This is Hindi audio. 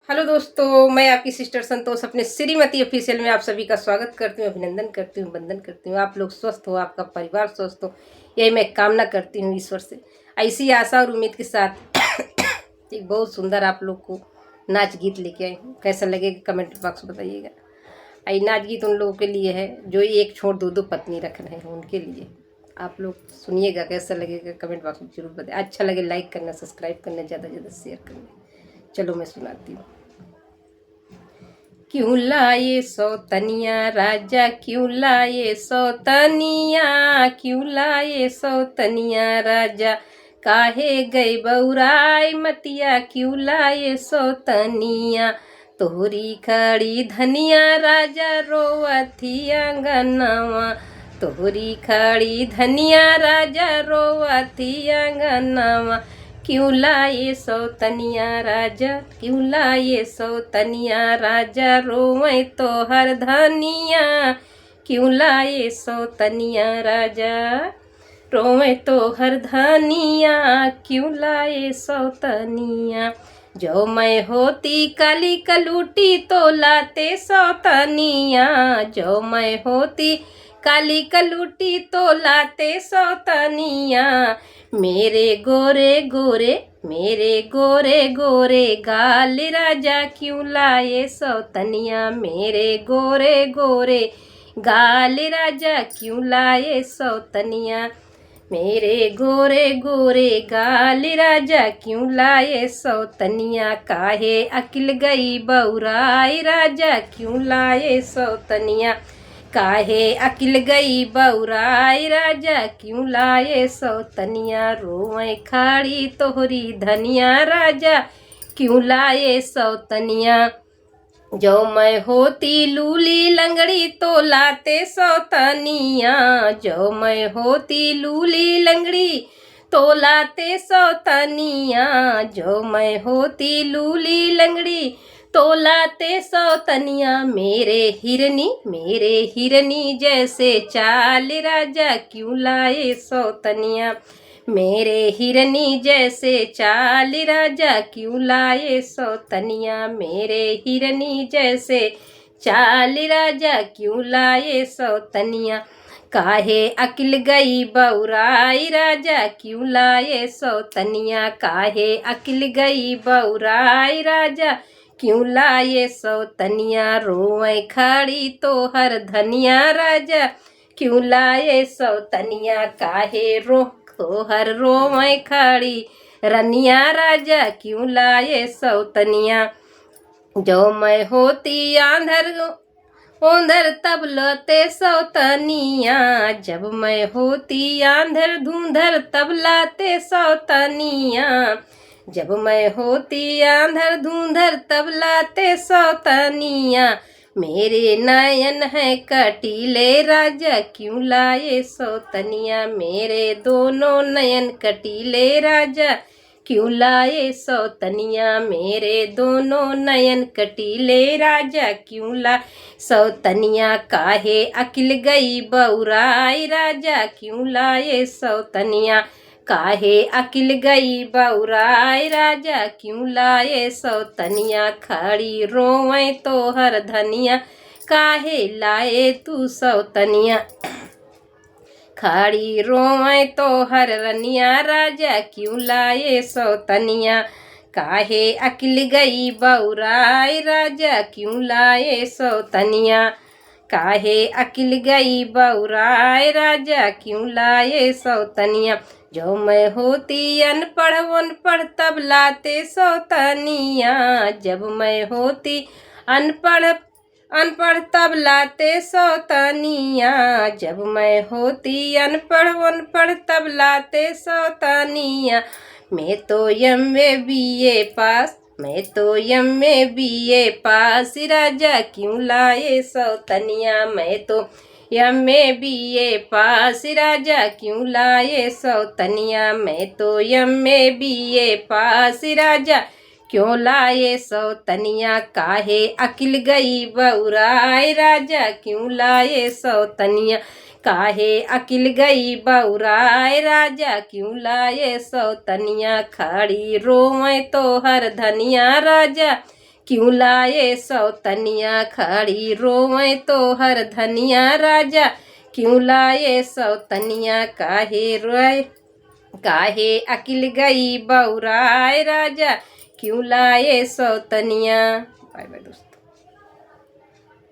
हेलो दोस्तों, मैं आपकी सिस्टर संतोष अपने श्रीमती ऑफिशियल में आप सभी का स्वागत करती हूँ, अभिनंदन करती हूँ, वंदन करती हूँ। आप लोग स्वस्थ हो, आपका परिवार स्वस्थ हो, यही मैं कामना करती हूँ ईश्वर से। ऐसी आशा और उम्मीद के साथ एक बहुत सुंदर आप लोग को नाच गीत लेके आई हूँ। कैसा लगेगा कमेंट बॉक्स में बताइएगा। ये नाच गीत उन लोगों के लिए है जो एक छोड़ दो दो पत्नी रख रहे हैं, उनके लिए। आप लोग सुनिएगा, कैसा लगेगा कमेंट बॉक्स में जरूर बताएं। अच्छा लगे लाइक करना, सब्सक्राइब करना, ज़्यादा से ज़्यादा शेयर करना। चलो मैं सुनाती हूँ। क्यों लाए सौतनिया राजा, क्यों लाए सौतनिया, क्यों लाए सौतनिया राजा, काहे गए बौराई मतिया, क्यों लाए सौतनिया। तोहरी खड़ी धनिया राजा रोवथी आंगनवा, तोहरी खड़ी धनिया राजा रोवथी आंगनवा। क्यों लाए सौतनिया राजा, क्यों लाए सौतनिया राजा, रोवे तो हर धनिया। क्यों लाए सौतनिया राजा, रोवे तो हर धनिया, क्यों लाए सौतनिया। जो मैं होती काली कलूटी तो लाते सौतनिया, जो मैं होती काली कलूटी तो लाते सौतनिया। मेरे गोरे गोरे, मेरे गोरे गोरे गाल राजा, क्यों लाए सौतनिया। मेरे गोरे गोरे गाल राजा, क्यों लाए सौतनिया। मेरे गोरे गोरे गाल राजा, क्यों लाए सौतनिया। काहे अकिल गई बौराई राजा, क्यों लाए सौतनिया। काहे अकिल गई बौराई राजा, क्यों लाए सौतनिया। रोवे खाड़ी तोहरी धनिया राजा, क्यों लाए सौतनिया। जो मैं होती लूली लंगड़ी तो लाते सौतनिया, जो मैं होती लूली लंगड़ी तो लाते सौतनिया। जो मैं होती लूली लंगड़ी तो लाते सौतनिया। मेरे हिरनी जैसे चाल राजा, क्यों लाए सौतनिया। मेरे हिरनी जैसे चाल राजा, क्यों लाए सौतनिया। मेरे हिरनी जैसे चाल राजा, क्यों लाए सौतनिया। काहे अकिल गई बौराई राजा, क्यों लाए सौतनिया। काहे अकिल गई बौराई राजा, क्यों लाए सौतनिया। रोवे खड़ी तो हर धनिया राजा, क्यों लाए सौतनिया। काहे रो तो हर रोवे खड़ी रनिया राजा, क्यों लाए सौतनिया। जो मैं होती आंधर ओंधर तब लाते सौतनिया, जब मैं होती आंधर धुंधर तब लाते सौतनिया। जब मैं होती आंधर धुंधर तब लाते सौतनिया। मेरे नयन है कटीले राजा, क्यों लाए सौतनिया। मेरे दोनों नयन कटीले राजा, क्यों लाए सौतनिया। मेरे दोनों नयन कटीले राजा, क्यों लाए सौतनिया। काहे अकिल गई बौराई राजा, क्यों लाए सौतनिया। काहे अकिल गई बौराई राजा, क्यों लाए सौतनिया। खड़ी रोवे तो हर धनिया, काहे लाए तू सौतनिया। खड़ी रोवे तो हर रनिया राजा, क्यों लाए सौतनिया। काहे अकिल गई बौराई राजा, क्यों लाए सौतनिया। काहे अकिल गई बौराई राजा, क्यों लाए सौतनिया। जो मैं होती अनपढ़ तब लाते सौतनिया। जब मैं होती अनपढ़ अनपढ़ तब लाते सौतनिया। जब मैं होती अनपढ़ तब लाते सौतनिया। मैं तो MA BA पास, मैं तो MA BA पास राजा, क्यों लाए सौतनिया। मैं तो MA BA पास राजा, क्यों लाए सौतनिया। मैं तो MA BA पास राजा, क्यों लाए सौतनिया। काहे अकिल गई बौराई राजा, क्यों लाए सौतनिया। काहे अकिल गई बौराई राजा, क्यों लाए सौतनिया। खड़ी रोवे तो हर धनिया राजा, क्यों लाए सौतनिया खड़ी रोवे तोहर धनिया राजा क्यों लाए सौतनिया काहे रोए काहे अकिल गई बौराए राजा क्यों लाए सौतनिया। बाय बाय दोस्तों।